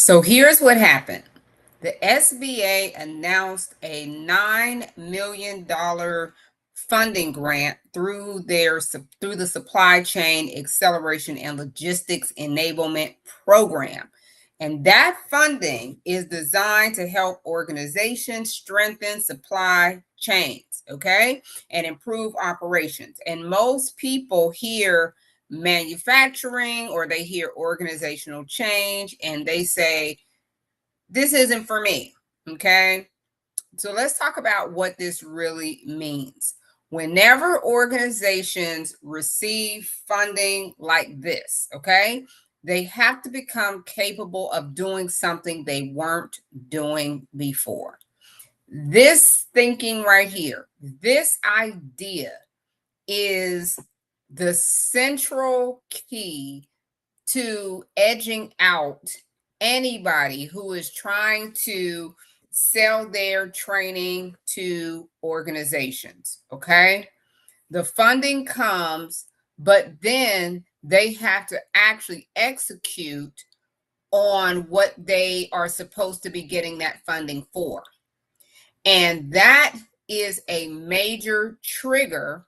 So here's what happened. The SBA announced a $9 million funding grant through the Supply Chain Acceleration and Logistics Enablement Program. And that funding is designed to help organizations strengthen supply chains, okay, and improve operations. And most people hear manufacturing or they hear organizational change and they say, this isn't for me. Okay. So let's talk about what this really means. Whenever organizations receive funding like this, okay, they have to become capable of doing something they weren't doing before. This thinking right here, this idea is the central key to edging out anybody who is trying to sell their training to organizations. Okay. The funding comes, but then they have to actually execute on what they are supposed to be getting that funding for. And that is a major trigger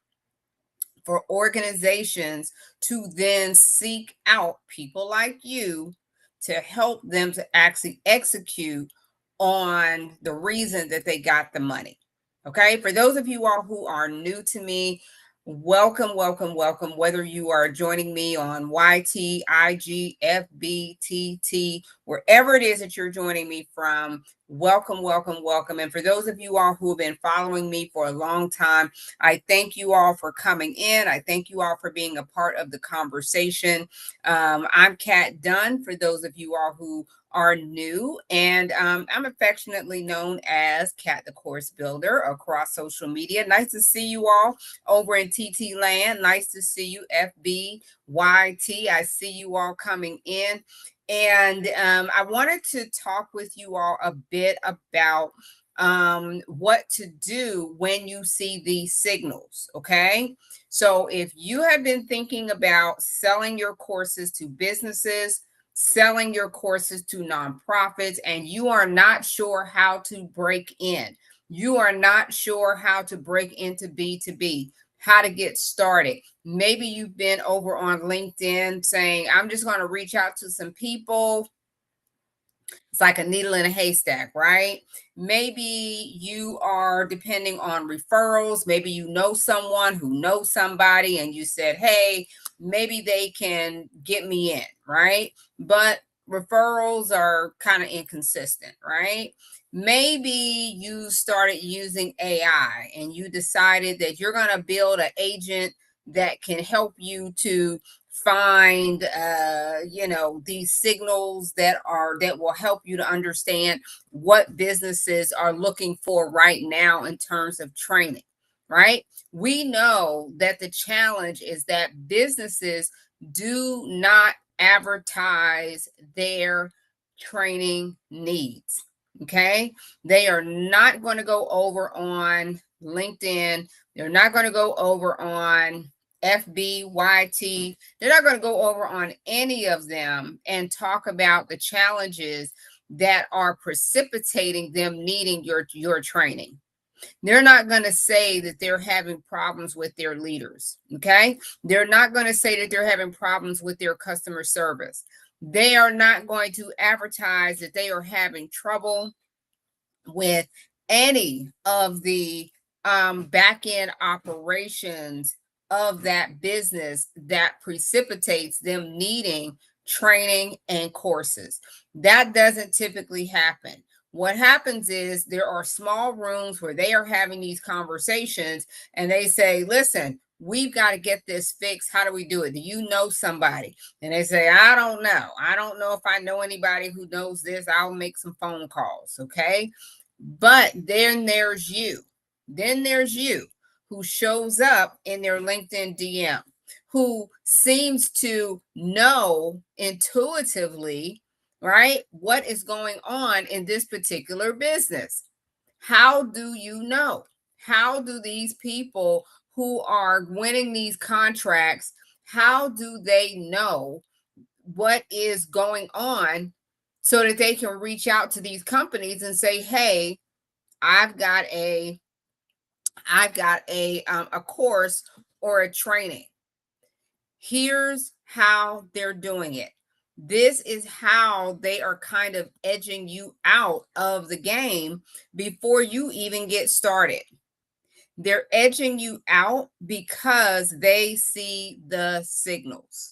for organizations to then seek out people like you to help them to actually execute on the reason that they got the money. Okay. For those of you all who are new to me, welcome, welcome, welcome. Whether you are joining me on YT, IG, FB, TT, wherever it is that you're joining me from, welcome, welcome, welcome. And for those of you all who have been following me for a long time, I thank you all for coming in. I thank you all for being a part of the conversation. I'm Kat Dunn, for those of you all who are new, and I'm affectionately known as Kat the Course Builder across social media. Nice to see you all over in TT land. Nice to see you, FB, YT. I see you all coming in. And I wanted to talk with you all a bit about what to do when you see these signals. Okay. So if you have been thinking about selling your courses to businesses, selling your courses to nonprofits, and you are not sure how to break in, you are not sure how to break into B2B, how to get started. Maybe you've been over on LinkedIn saying, I'm just going to reach out to some people. It's like a needle in a haystack, right? Maybe you are depending on referrals. Maybe you know someone who knows somebody and you said, hey, maybe they can get me in, right? But referrals are kind of inconsistent, right? Maybe you started using AI and you decided that you're going to build an agent that can help you to find these signals that will help you to understand what businesses are looking for right now in terms of training. Right, we know that the challenge is that businesses do not advertise their training needs. Okay, they are not going to go over on LinkedIn, they're not going to go over on FBYT. They're not going to go over on any of them and talk about the challenges that are precipitating them needing your training. They're not going to say that they're having problems with their leaders. Okay. They're not going to say that they're having problems with their customer service. They are not going to advertise that they are having trouble with any of the back end operations of that business that precipitates them needing training and courses. That doesn't typically happen. What happens is there are small rooms where they are having these conversations and they say, listen, we've got to get this fixed. How do we do it? Do you know somebody? And they say, I don't know. I don't know if I know anybody who knows this. I'll make some phone calls. Okay. But then there's you. Then there's you who shows up in their LinkedIn DM, who seems to know intuitively, right, what is going on in this particular business. How do you know? How do these people who are winning these contracts, how do they know what is going on so that they can reach out to these companies and say, hey, I've got a course or a training. Here's how they're doing it. This is how they are kind of edging you out of the game before you even get started. They're edging you out because they see the signals.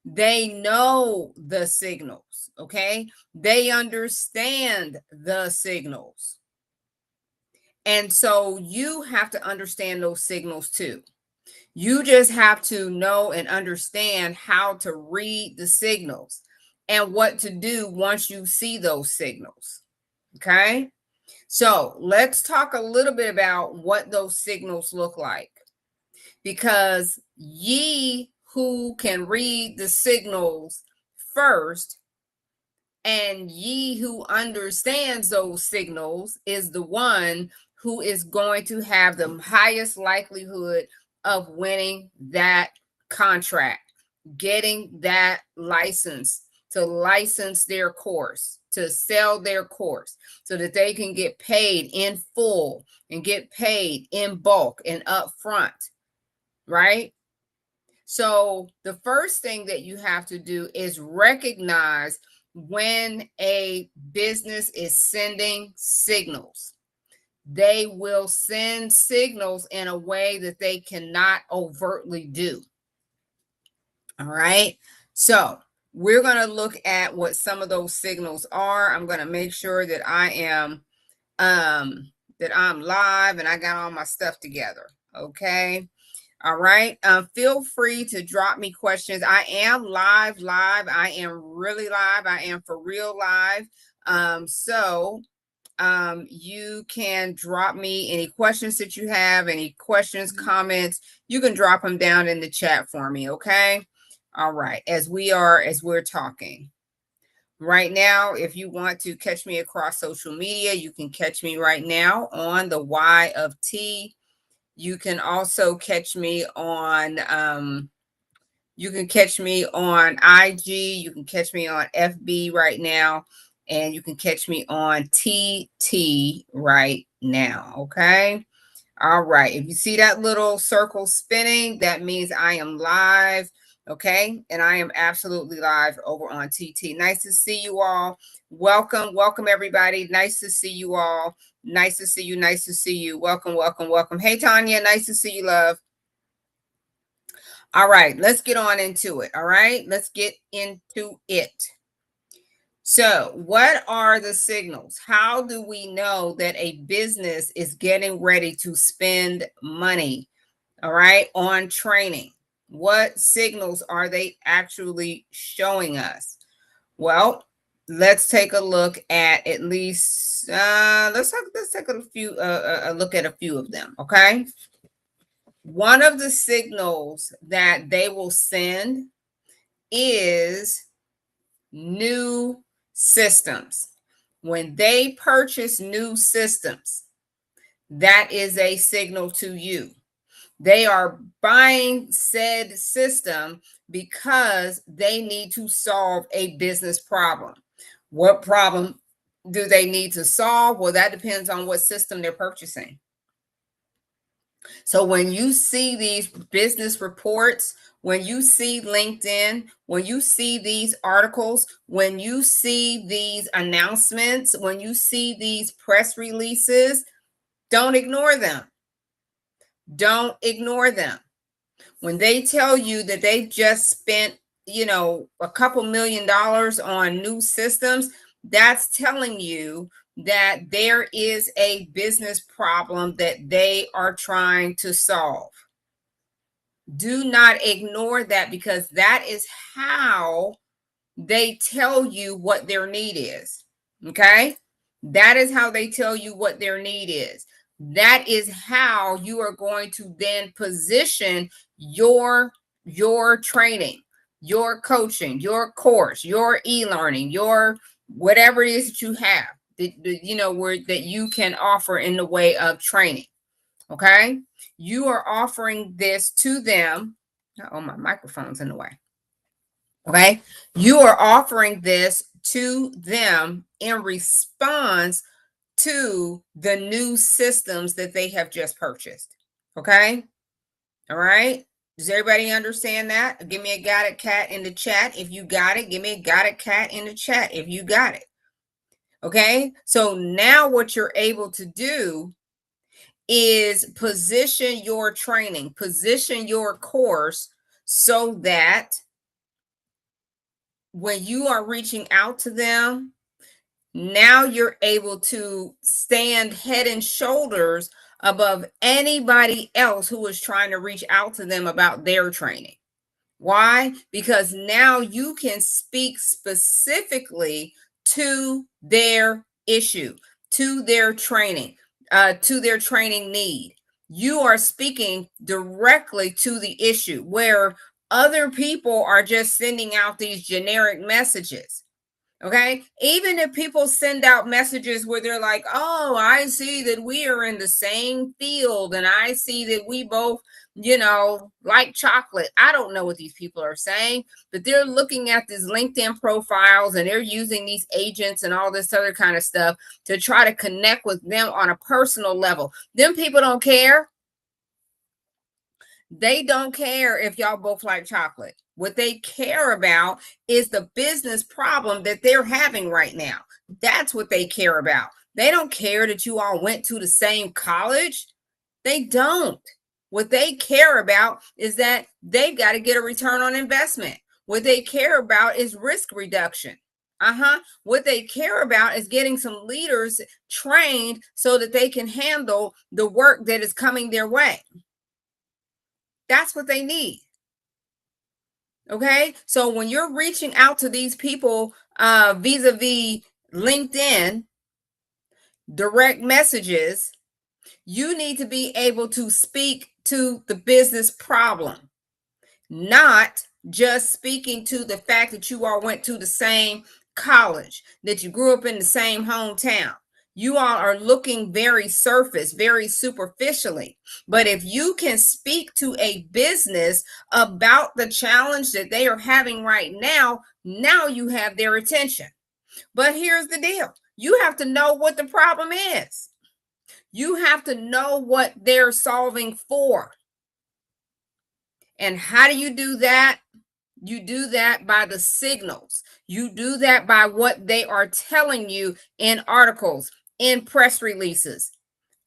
They know the signals, okay? They understand the signals. And so you have to understand those signals too. You just have to know and understand how to read the signals and what to do once you see those signals. Okay. So let's talk a little bit about what those signals look like. Because ye who can read the signals first, and ye who understands those signals is the one who is going to have the highest likelihood of winning that contract, getting that license to license their course, to sell their course, so that they can get paid in full and get paid in bulk and upfront, right? So the first thing that you have to do is recognize when a business is sending signals. They will send signals in a way that they cannot overtly do. All right. So we're going to look at what some of those signals are. I'm going to make sure that I'm live and I got all my stuff together. Okay. All right. Feel free to drop me questions. I am live. I am really live. I am for real live. You can drop me any questions that you have, any questions, comments. You can drop them down in the chat for me. Okay. All right. As we're talking right now, if you want to catch me across social media, you can catch me right now on the Y of T. You can also catch me on IG, you can catch me on FB right now, and you can catch me on TT right now. Okay. All right. If you see that little circle spinning, that means I am live. Okay. And I am absolutely live over on TT. Nice to see you all. Welcome, everybody. Nice to see you all. Nice to see you. Nice to see you. Welcome. Hey, Tanya. Nice to see you, love. All right. Let's get on into it. All right. Let's get into it. So, what are the signals? How do we know that a business is getting ready to spend money, all right, on training? What signals are they actually showing us? Well, let's take a look at least let's take a look at a few of them, okay? One of the signals that they will send is new systems. When they purchase new systems, that is a signal to you. They are buying said system because they need to solve a business problem. What problem do they need to solve? Well, that depends on what system they're purchasing. So when you see these business reports, when you see LinkedIn, when you see these articles, when you see these announcements, when you see these press releases, don't ignore them. Don't ignore them. When they tell you that they just spent, a couple $1 million on new systems, that's telling you that there is a business problem that they are trying to solve. Do not ignore that, because that is how they tell you what their need is. Okay? That is how they tell you what their need is. That is how you are going to then position your training, your coaching, your course, your e-learning, your whatever it is that you have, that you can offer in the way of training. Okay? You are offering this to them. Oh, my microphone's in the way. Okay? You are offering this to them in response to the new systems that they have just purchased. Okay. All right. Does everybody understand that? Give me a got it cat in the chat. If you got it, give me a got it cat in the chat. If you got it. Okay. So now what you're able to do is position your training, position your course so that when you are reaching out to them, now you're able to stand head and shoulders above anybody else who is trying to reach out to them about their training. Why? Because now you can speak specifically to their issue, to their training need. You are speaking directly to the issue where other people are just sending out these generic messages. Okay. Even if people send out messages where they're like, oh, I see that we are in the same field and I see that we both, like chocolate. I don't know what these people are saying, but they're looking at these LinkedIn profiles and they're using these agents and all this other kind of stuff to try to connect with them on a personal level. Them people don't care. They don't care if y'all both like chocolate. What they care about is the business problem that they're having right now. That's what they care about. They don't care that you all went to the same college. They don't. What they care about is that they've got to get a return on investment. What they care about is risk reduction. What they care about is getting some leaders trained so that they can handle the work that is coming their way. That's what they need. Okay. So when you're reaching out to these people vis-a-vis LinkedIn, direct messages, you need to be able to speak to the business problem, not just speaking to the fact that you all went to the same college, that you grew up in the same hometown. You all are looking very surface, very superficially. But if you can speak to a business about the challenge that they are having right now, now you have their attention. But here's the deal. You have to know what the problem is. You have to know what they're solving for. And how do you do that? You do that by the signals. You do that by what they are telling you in articles, in press releases,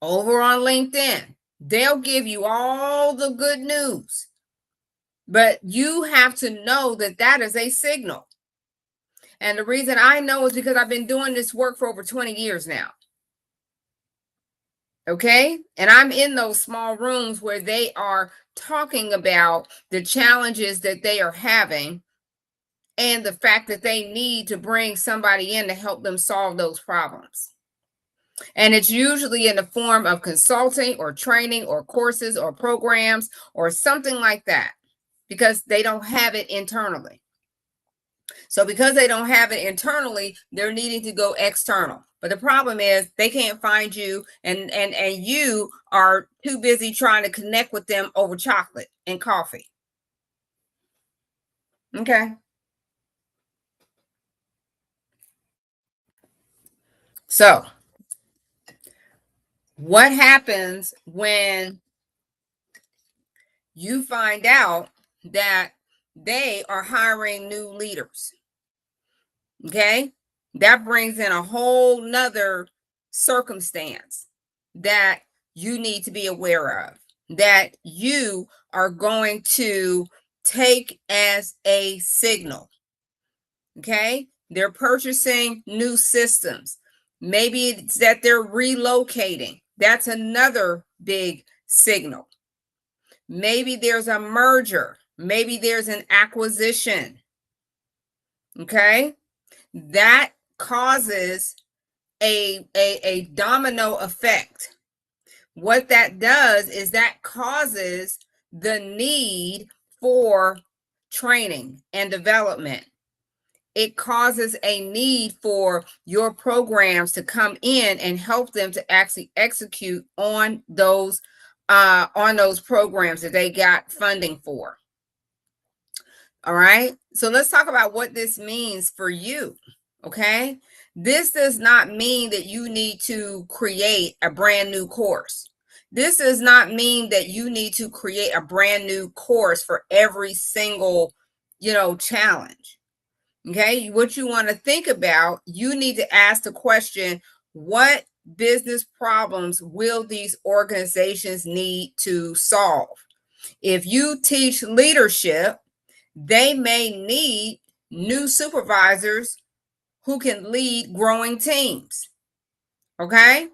over on LinkedIn. They'll give you all the good news. But you have to know that that is a signal. And the reason I know is because I've been doing this work for over 20 years now. Okay. And I'm in those small rooms where they are talking about the challenges that they are having and the fact that they need to bring somebody in to help them solve those problems. And it's usually in the form of consulting or training or courses or programs or something like that, because they don't have it internally. So because they don't have it internally, they're needing to go external. But the problem is they can't find you, and you are too busy trying to connect with them over chocolate and coffee. Okay. So what happens when you find out that they are hiring new leaders? Okay. That brings in a whole nother circumstance that you need to be aware of, that you are going to take as a signal. Okay. They're purchasing new systems. Maybe it's that they're relocating. That's another big signal. Maybe there's a merger. Maybe there's an acquisition. Okay. That causes a domino effect. What that does is that causes the need for training and development. It causes a need for your programs to come in and help them to actually execute on those programs that they got funding for. All right. So let's talk about what this means for you. Okay. This does not mean that you need to create a brand new course. This does not mean that you need to create a brand new course for every single, challenge. Okay. What you want to think about, you need to ask the question, what business problems will these organizations need to solve? If you teach leadership, they may need new supervisors who can lead growing teams. Okay.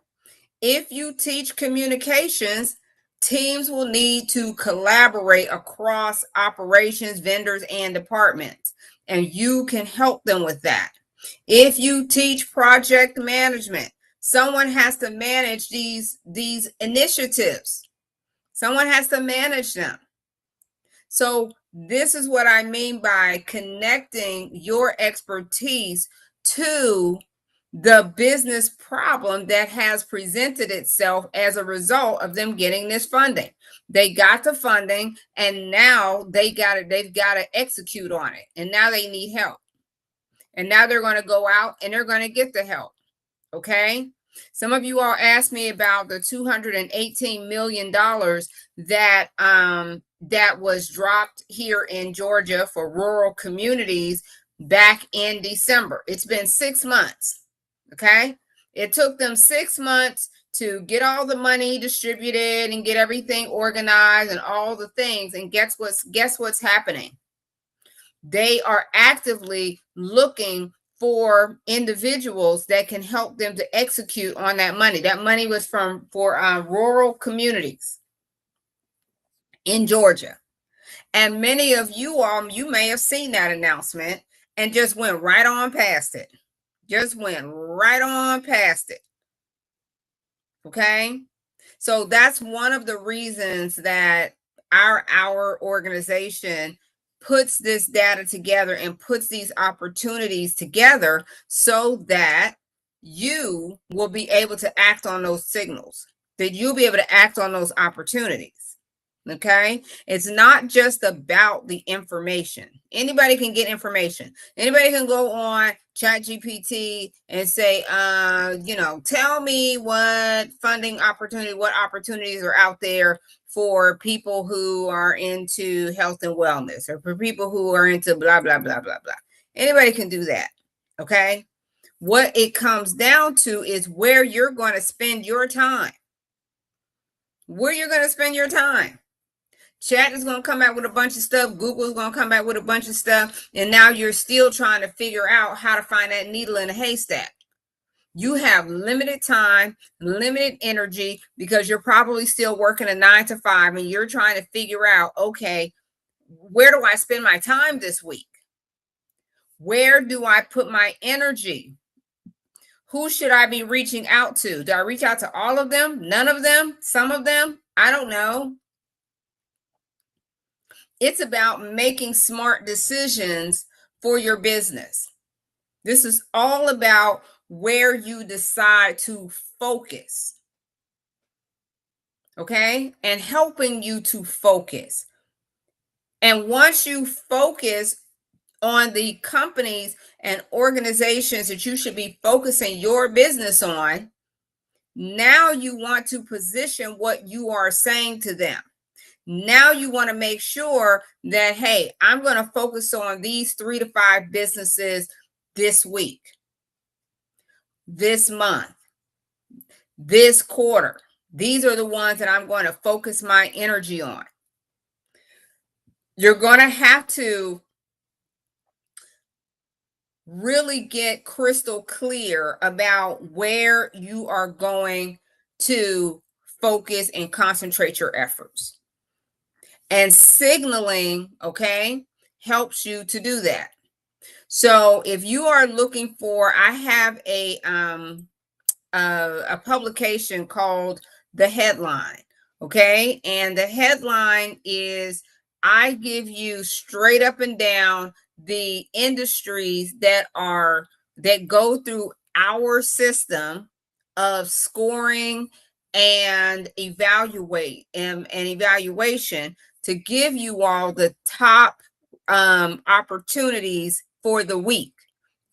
If you teach communications, teams will need to collaborate across operations, vendors, and departments, and you can help them with that. If you teach project management, someone has to manage these initiatives. Someone has to manage them. So this is what I mean by connecting your expertise to the business problem that has presented itself as a result of them getting this funding. They got the funding and now they've got to execute on it. And now they need help. And now they're going to go out and they're going to get the help. Okay. Some of you all asked me about the $218 million that was dropped here in Georgia for rural communities back in December. It's been 6 months. Okay. It took them 6 months to get all the money distributed and get everything organized and all the things. And guess what's happening? They are actively looking for individuals that can help them to execute on that money. That money was for rural communities in Georgia. And many of you all, you may have seen that announcement and just went right on past it. Just went right on past it. Okay. So that's one of the reasons that our organization puts this data together and puts these opportunities together so that you will be able to act on those signals, that you'll be able to act on those opportunities. Okay. It's not just about the information. Anybody can get information. Anybody can go on ChatGPT and say, tell me what funding opportunity, what opportunities are out there for people who are into health and wellness or for people who are into blah, blah, blah, blah, blah. Anybody can do that. Okay. What it comes down to is where you're going to spend your time. Where you're going to spend your time. Chat is going to come out with a bunch of stuff. Google is going to come back with a bunch of stuff. And now you're still trying to figure out how to find that needle in a haystack. You have limited time, limited energy because you're probably still working a 9 to 5 and you're trying to figure out, okay, where do I spend my time this week? Where do I put my energy? Who should I be reaching out to? Do I reach out to all of them? None of them? Some of them? I don't know. It's about making smart decisions for your business. This is all about where you decide to focus. Okay? And helping you to focus. And once you focus on the companies and organizations that you should be focusing your business on, now you want to position what you are saying to them. Now you want to make sure that, hey, I'm going to focus on these 3 to 5 businesses this week, this month, this quarter. These are the ones that I'm going to focus my energy on. You're going to have to really get crystal clear about where you are going to focus and concentrate your efforts. And signaling, okay, helps you to do that. So if you are looking for, I have a publication called The Headline, okay? And the headline is, I give you straight up and down the industries that go through our system of scoring and evaluation to give you all the top opportunities for the week.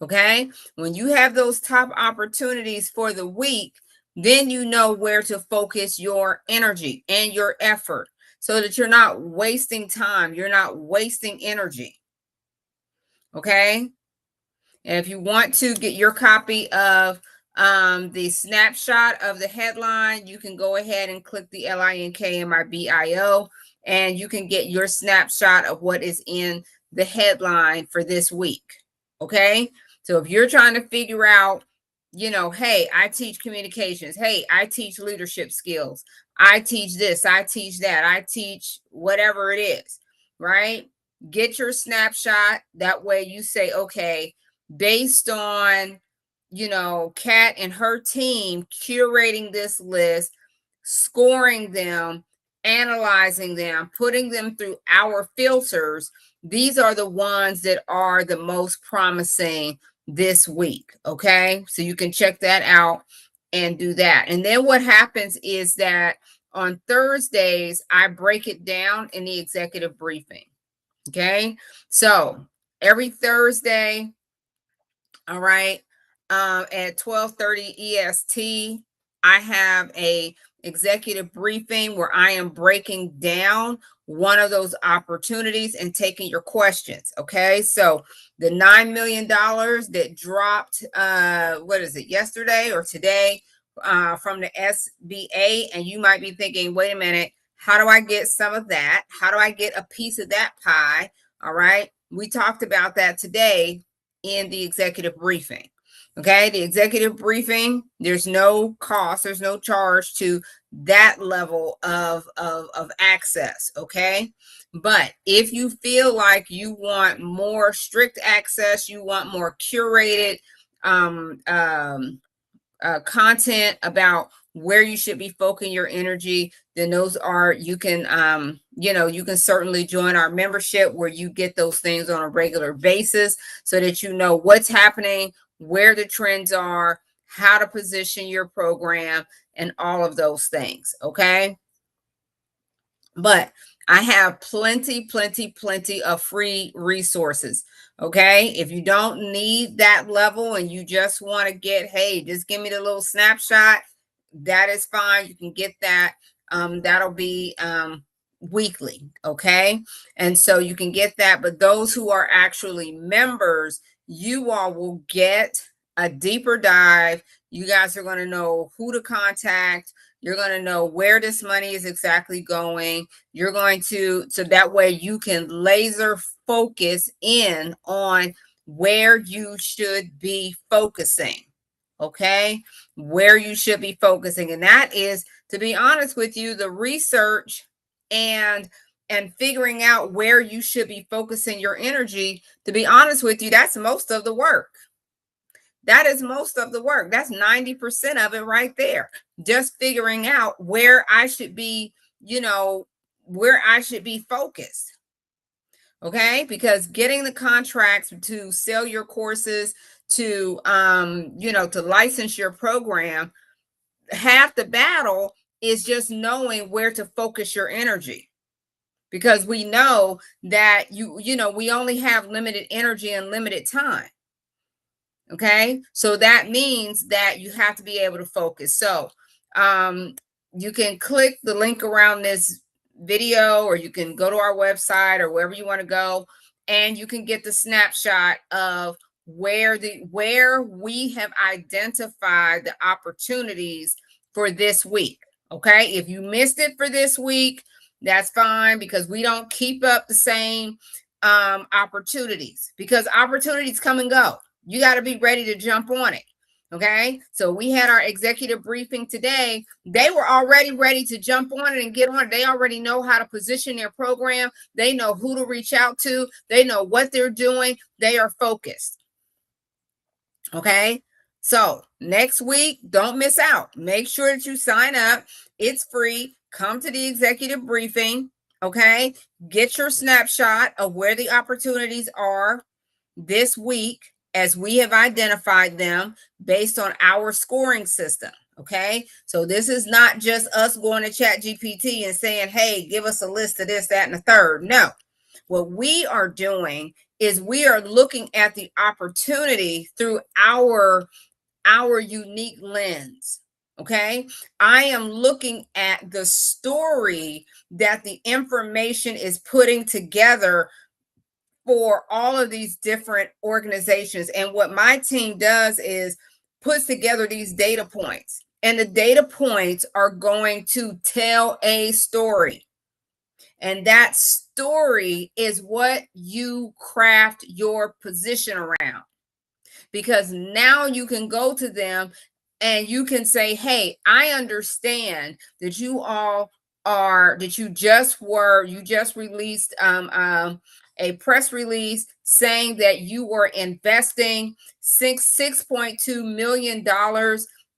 Okay. When you have those top opportunities for the week, then you know where to focus your energy and your effort so that you're not wasting time, you're not wasting energy. Okay. And if you want to get your copy of the snapshot of the headline, you can go ahead and click the link in my bio, and you can get your snapshot of what is in the headline for this week. Okay. So if you're trying to figure out, hey, I teach communications. Hey, I teach leadership skills. I teach this. I teach that. I teach whatever it is, right? Get your snapshot. That way you say, okay, based on, Kat and her team curating this list, scoring them, analyzing them, putting them through our filters, these are the ones that are the most promising this week. Okay. So you can check that out and do that. And then what happens is that on Thursdays, I break it down in the executive briefing. Okay. So every Thursday, all right, at 12:30 EST, I have a executive briefing where I am breaking down one of those opportunities and taking your questions. Okay, so the $9 million that dropped, what is it, yesterday or today, from the SBA, and you might be thinking, wait a minute, how do I get some of that? How do I get a piece of that pie? All right, we talked about that today in the executive briefing. Okay, the executive briefing, there's no cost, there's no charge to that level of access. Okay, but if you feel like you want more strict access, you want more curated content about where you should be focusing your energy, then those are, you can you can certainly join our membership where you get those things on a regular basis so that you know what's happening, where the trends are, how to position your program, and all of those things. Okay, but I have plenty of free resources. Okay, if you don't need that level and you just want to get, hey, just give me the little snapshot, that is fine. You can get that. That'll be weekly. Okay, and so you can get that. But those who are actually members, you all will get a deeper dive. You guys are going to know who to contact. You're going to know where this money is exactly going. You're going to, so that way you can laser focus in on where you should be focusing. Okay, where you should be focusing. And that is, to be honest with you, the research and figuring out where you should be focusing your energy. To be honest with you, that's most of the work. That is most of the work. That's 90% of it right there. Just figuring out where I should be, where I should be focused. Okay, because getting the contracts to sell your courses, to to license your program, half the battle is just knowing where to focus your energy. Because we know that we only have limited energy and limited time. Okay, so that means that you have to be able to focus. So you can click the link around this video, or you can go to our website or wherever you want to go, and you can get the snapshot of where we have identified the opportunities for this week. Okay, if you missed it for this week, that's fine, because we don't keep up the same opportunities, because opportunities come and go. You got to be ready to jump on it. Okay, so we had our executive briefing today. They were already ready to jump on it and get on it. They already know how to position their program. They know who to reach out to. They know what they're doing. They are focused. Okay, so next week, don't miss out. Make sure that you sign up. It's free. Come to the executive briefing. Okay, get your snapshot of where the opportunities are this week, as we have identified them based on our scoring system. Okay, so this is not just us going to ChatGPT and saying, hey, give us a list of this, that, and the third. No, what we are doing is we are looking at the opportunity through our unique lens. Okay, I am looking at the story that the information is putting together for all of these different organizations. And what my team does is puts together these data points, and the data points are going to tell a story. And that story is what you craft your position around, because now you can go to them and you can say, hey, I understand that you all are, that you just released a press release saying that you were investing $6.2 million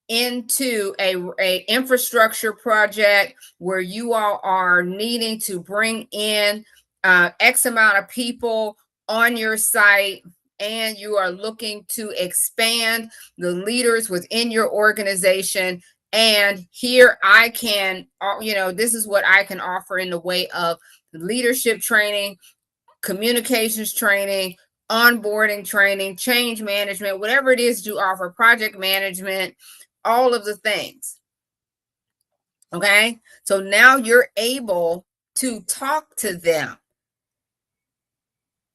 into a infrastructure project where you all are needing to bring in X amount of people on your site, and you are looking to expand the leaders within your organization. And here I can, this is what I can offer in the way of leadership training, communications training, onboarding training, change management, whatever it is you offer, project management, all of the things. Okay. So now you're able to talk to them,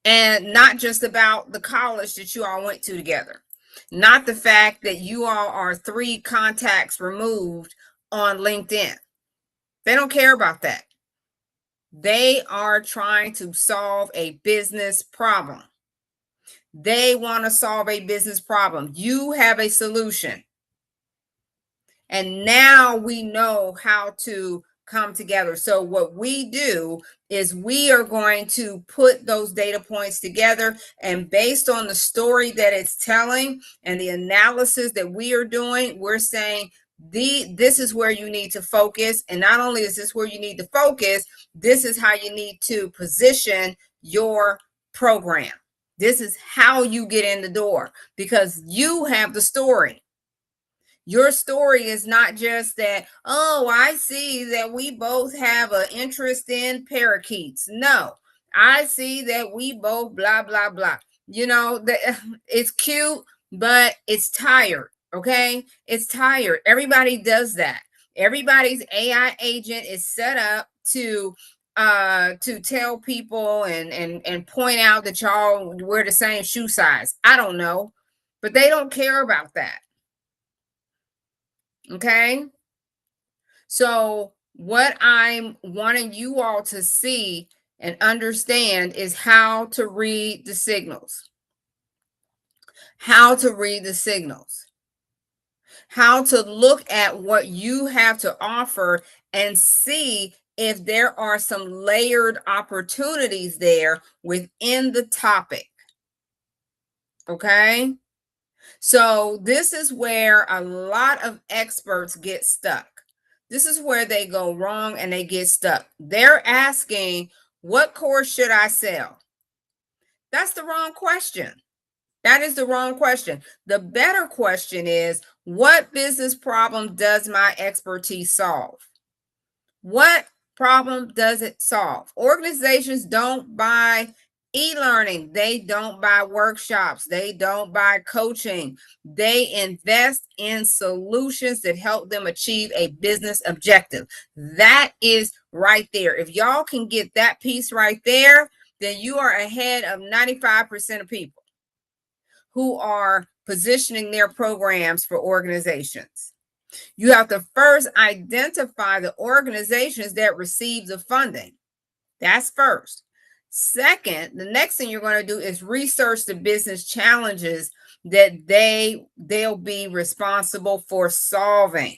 and not just about the college that you all went to together, not the fact that you all are 3 contacts removed on LinkedIn. They don't care about that. They are trying to solve a business problem. They want to solve a business problem. You have a solution. And now we know how to come together. So what we do is we are going to put those data points together, and based on the story that it's telling and the analysis that we are doing, we're saying this is where you need to focus. And not only is this where you need to focus, this is how you need to position your program. This is how you get in the door, because you have the story. Your story is not just that, oh, I see that we both have an interest in parakeets. No, I see that we both blah, blah, blah. It's cute, but it's tired. Okay. It's tired. Everybody does that. Everybody's AI agent is set up to tell people and point out that y'all wear the same shoe size. I don't know, but they don't care about that. Okay. So what I'm wanting you all to see and understand is how to read the signals. How to read the signals. How to look at what you have to offer and see if there are some layered opportunities there within the topic. Okay. So this is where a lot of experts get stuck. This is where they go wrong and they get stuck. They're asking, what course should I sell? That's the wrong question. That is the wrong question. The better question is, what business problem does my expertise solve? What problem does it solve? Organizations don't buy e-learning. They don't buy workshops. They don't buy coaching. They invest in solutions that help them achieve a business objective. That is right there. If y'all can get that piece right there, then you are ahead of 95% of people who are positioning their programs for organizations. You have to first identify the organizations that receive the funding. That's first. Second, the next thing you're going to do is research the business challenges that they'll be responsible for solving.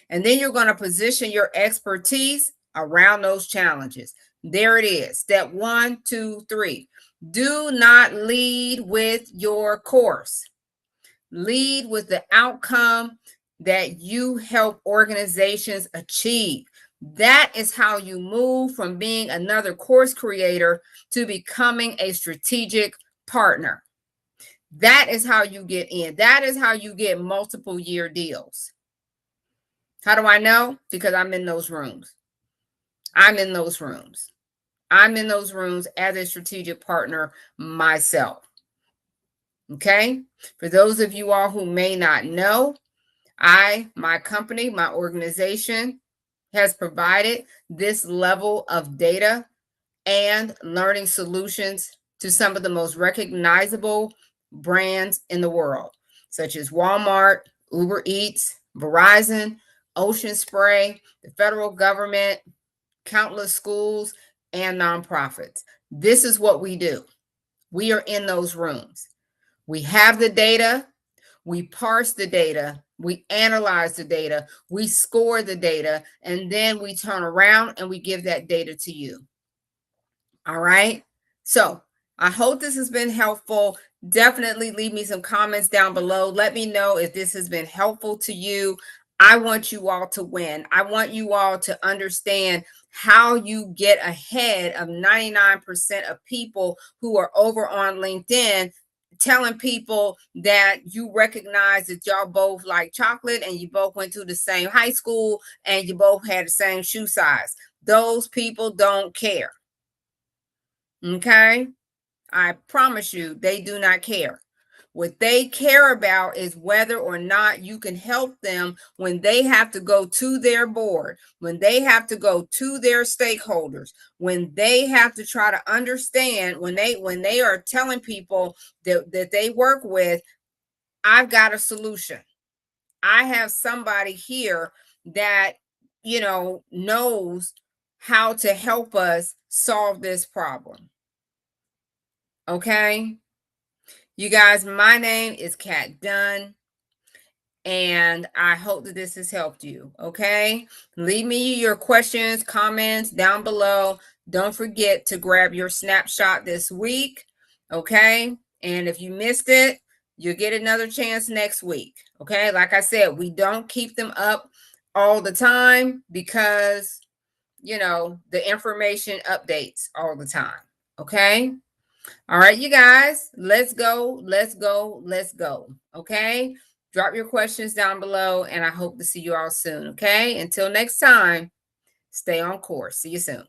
And then you're going to position your expertise around those challenges. There it is. Step 1, 2, 3. Do not lead with your course. Lead with the outcome that you help organizations achieve. That is how you move from being another course creator to becoming a strategic partner. That is how you get in. That is how you get multiple year deals. How do I know? Because I'm in those rooms. I'm in those rooms. I'm in those rooms as a strategic partner myself. Okay. For those of you all who may not know, my company, my organization has provided this level of data and learning solutions to some of the most recognizable brands in the world, such as Walmart, Uber Eats, Verizon, Ocean Spray, the federal government, countless schools, and nonprofits. This is what we do. We are in those rooms. We have the data, we parse the data, we analyze the data, we score the data, and then we turn around and we give that data to you. All right. So I hope this has been helpful. Definitely leave me some comments down below. Let me know if this has been helpful to you. I want you all to win. I want you all to understand how you get ahead of 99% of people who are over on LinkedIn, telling people that you recognize that y'all both like chocolate and you both went to the same high school and you both had the same shoe size. Those people don't care. Okay. I promise you, they do not care. What they care about is whether or not you can help them when they have to go to their board, when they have to go to their stakeholders, when they have to try to understand, when they are telling people that they work with, I've got a solution. I have somebody here that, knows how to help us solve this problem. Okay. You guys, my name is Kat Dunn, and I hope that this has helped you. Okay. Leave me your questions, comments down below. Don't forget to grab your snapshot this week. Okay. And if you missed it, you'll get another chance next week. Okay. Like I said, we don't keep them up all the time because, the information updates all the time. Okay. All right, you guys, let's go, let's go, let's go. Okay. Drop your questions down below, and I hope to see you all soon. Okay. Until next time, stay on course. See you soon.